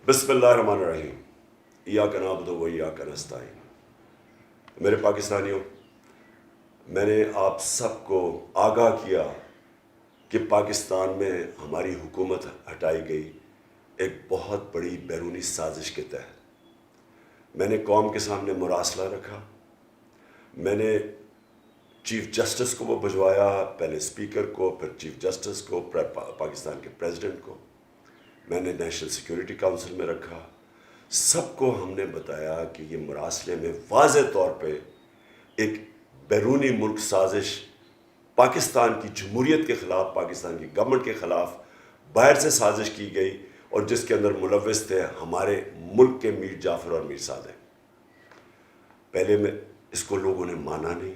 بسم اللہ الرحمن الرحیم۔ ایاک نعبد و ایاک نستعین۔ میرے پاکستانیوں، میں نے آپ سب کو آگاہ کیا کہ پاکستان میں ہماری حکومت ہٹائی گئی ایک بہت بڑی بیرونی سازش کے تحت۔ میں نے قوم کے سامنے مراسلہ رکھا، میں نے چیف جسٹس کو وہ بھجوایا، پہلے اسپیکر کو، پھر چیف جسٹس کو، پھر پاکستان کے پریزیڈنٹ کو، میں نے نیشنل سیکیورٹی کونسل میں رکھا۔ سب کو ہم نے بتایا کہ یہ مراسلے میں واضح طور پہ ایک بیرونی ملک سازش پاکستان کی جمہوریت کے خلاف، پاکستان کی گورنمنٹ کے خلاف باہر سے سازش کی گئی، اور جس کے اندر ملوث تھے ہمارے ملک کے میر جعفر اور میر صادق۔ پہلے میں اس کو لوگوں نے مانا نہیں،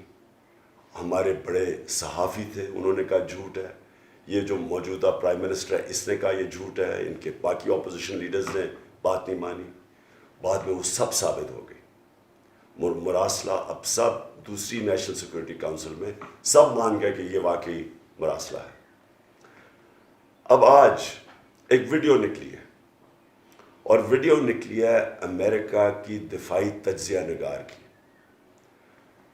ہمارے بڑے صحافی تھے، انہوں نے کہا جھوٹ ہے، یہ جو موجودہ پرائم منسٹر ہے اس نے کہا یہ جھوٹ ہے، ان کے باقی اپوزیشن لیڈرز نے بات نہیں مانی۔ بعد میں وہ سب ثابت ہو گئی۔ مراسلہ اب سب دوسری نیشنل سیکورٹی کونسل میں سب مان گئے کہ یہ واقعی مراسلہ ہے۔ اب آج ایک ویڈیو نکلی ہے، اور ویڈیو نکلی ہے امریکہ کی دفاعی تجزیہ نگار کی،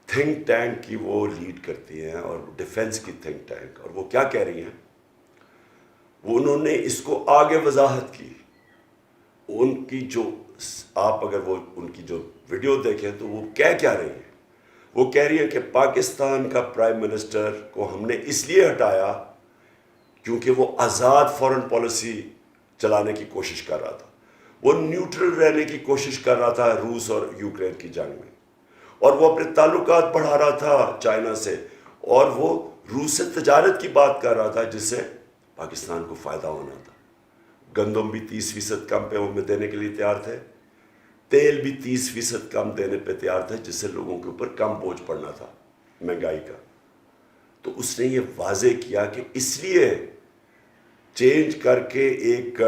تھنک ٹینک کی وہ لیڈ کرتی ہیں، اور ڈیفنس کی تھنک ٹینک، اور وہ کیا کہہ رہی ہیں، وہ انہوں نے اس کو آگے وضاحت کی۔ ان کی جو آپ اگر وہ ان کی جو ویڈیو دیکھیں تو وہ کیا رہی ہیں، وہ کہہ رہی ہیں کہ پاکستان کا پرائم منسٹر کو ہم نے اس لیے ہٹایا کیونکہ وہ آزاد فورن پالیسی چلانے کی کوشش کر رہا تھا، وہ نیوٹرل رہنے کی کوشش کر رہا تھا روس اور یوکرین کی جنگ میں، اور وہ اپنے تعلقات بڑھا رہا تھا چائنا سے، اور وہ روس سے تجارت کی بات کر رہا تھا جس سے پاکستان کو فائدہ ہونا تھا۔ گندم بھی 30% کم پہ میں دینے کے لیے تیار تھے، تیل بھی 30% کم دینے پہ تیار تھے، جس سے لوگوں کے اوپر کم بوجھ پڑنا تھا مہنگائی کا۔ تو اس نے یہ واضح کیا کہ اس لیے چینج کر کے ایک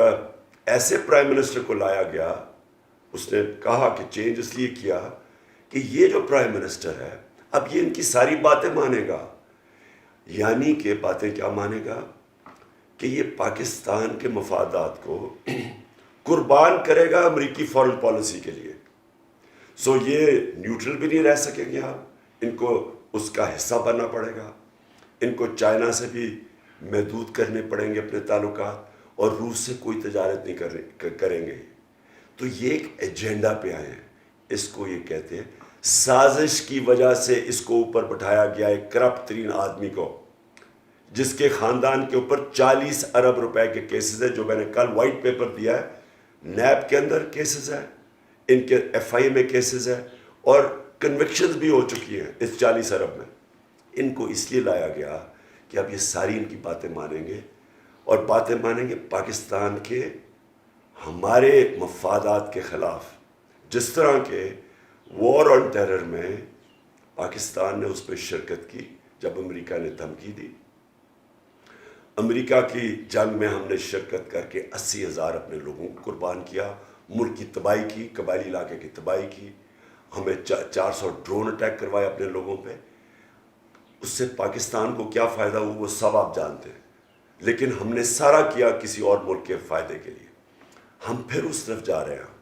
ایسے پرائم منسٹر کو لایا گیا، اس نے کہا کہ چینج اس لیے کیا کہ یہ جو پرائم منسٹر ہے اب یہ ان کی ساری باتیں مانے گا، یعنی کہ باتیں کیا مانے گا کہ یہ پاکستان کے مفادات کو قربان کرے گا امریکی فورن پالیسی کے لیے۔ سو یہ نیوٹرل بھی نہیں رہ سکیں گے، آپ ان کو اس کا حصہ بننا پڑے گا، ان کو چائنا سے بھی محدود کرنے پڑیں گے اپنے تعلقات، اور روس سے کوئی تجارت نہیں کریں گے۔ تو یہ ایک ایجنڈا پہ آئے ہیں، اس کو یہ کہتے ہیں سازش کی وجہ سے اس کو اوپر بٹھایا گیا ایک کرپٹ ترین آدمی کو، جس کے خاندان کے اوپر 40 ارب روپے کے کیسز ہیں، جو میں نے کل وائٹ پیپر دیا ہے، نیب کے اندر کیسز ہیں، ان کے ایف آئی اے میں کیسز ہیں، اور کنوکشنز بھی ہو چکی ہیں اس 40 ارب میں۔ ان کو اس لیے لایا گیا کہ اب یہ ساری ان کی باتیں مانیں گے، اور باتیں مانیں گے پاکستان کے ہمارے مفادات کے خلاف، جس طرح کے وار آن ٹیرر میں پاکستان نے اس پہ شرکت کی جب امریکہ نے دھمکی دی۔ امریکہ کی جنگ میں ہم نے شرکت کر کے 80,000 اپنے لوگوں کو قربان کیا، ملک کی تباہی کی، قبائلی علاقے کی تباہی کی، ہمیں 400 ڈرون اٹیک کروائے اپنے لوگوں پہ۔ اس سے پاکستان کو کیا فائدہ ہوا وہ سب آپ جانتے ہیں، لیکن ہم نے سارا کیا کسی اور ملک کے فائدے کے لیے۔ ہم پھر اس طرف جا رہے ہیں،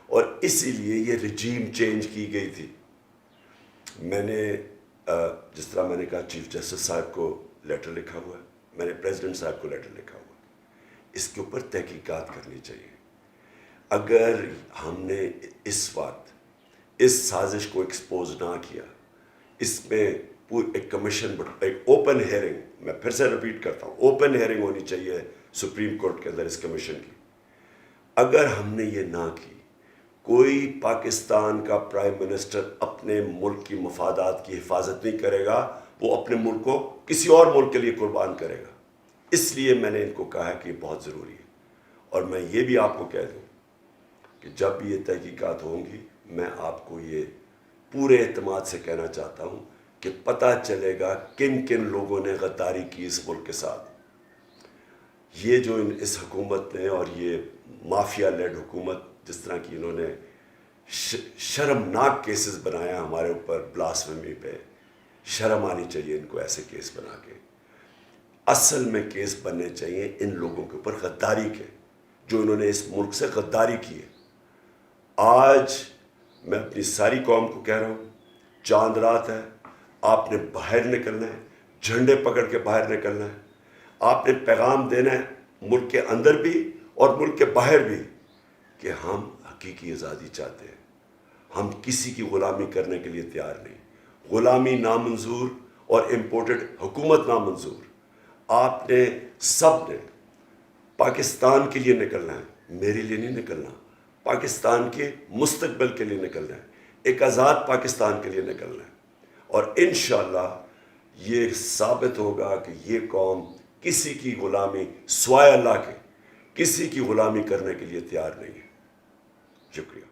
اور اسی لیے یہ رجیم چینج کی گئی تھی۔ میں نے جس طرح میں نے کہا چیف جسٹس صاحب کو لیٹر لکھا ہوا ہے، میں نے پریزیڈنٹ صاحب کو لیٹر لکھا ہوا ہے، اس کے اوپر تحقیقات کرنی چاہیے۔ اگر ہم نے اس وقت اس سازش کو ایکسپوز نہ کیا، اس میں ایک کمیشن، ایک اوپن ہیئرنگ، میں پھر سے ریپیٹ کرتا ہوں، اوپن ہیئرنگ ہونی چاہیے سپریم کورٹ کے اندر اس کمیشن کی۔ اگر ہم نے یہ نہ کی، کوئی پاکستان کا پرائم منسٹر اپنے ملک کی مفادات کی حفاظت نہیں کرے گا، وہ اپنے ملک کو کسی اور ملک کے لیے قربان کرے گا۔ اس لیے میں نے ان کو کہا کہ یہ بہت ضروری ہے، اور میں یہ بھی آپ کو کہہ دوں کہ جب بھی یہ تحقیقات ہوں گی، میں آپ کو یہ پورے اعتماد سے کہنا چاہتا ہوں کہ پتہ چلے گا کن کن لوگوں نے غداری کی اس ملک کے ساتھ۔ یہ جو اس حکومت نے، اور یہ مافیا لیڈ حکومت، جس طرح کی انہوں نے شرمناک کیسز بنایا ہمارے اوپر، بلاسفیمی پہ، شرم آنی چاہیے ان کو ایسے کیس بنا کے۔ اصل میں کیس بننے چاہیے ان لوگوں کے اوپر غداری کے، جو انہوں نے اس ملک سے غداری کی ہے۔ آج میں اپنی ساری قوم کو کہہ رہا ہوں، چاند رات ہے، آپ نے باہر نکلنا ہے، جھنڈے پکڑ کے باہر نکلنا ہے، آپ نے پیغام دینا ہے ملک کے اندر بھی اور ملک کے باہر بھی کہ ہم حقیقی آزادی چاہتے ہیں، ہم کسی کی غلامی کرنے کے لیے تیار نہیں۔ غلامی نامنظور اور امپورٹڈ حکومت نامنظور۔ آپ نے سب نے پاکستان کے لیے نکلنا ہے، میرے لیے نہیں نکلنا، پاکستان کے مستقبل کے لیے نکلنا ہے، ایک آزاد پاکستان کے لیے نکلنا ہے۔ اور انشاءاللہ یہ ثابت ہوگا کہ یہ قوم کسی کی غلامی سوائے اللہ کے کسی کی غلامی کرنے کے لیے تیار نہیں ہے۔ شکریہ۔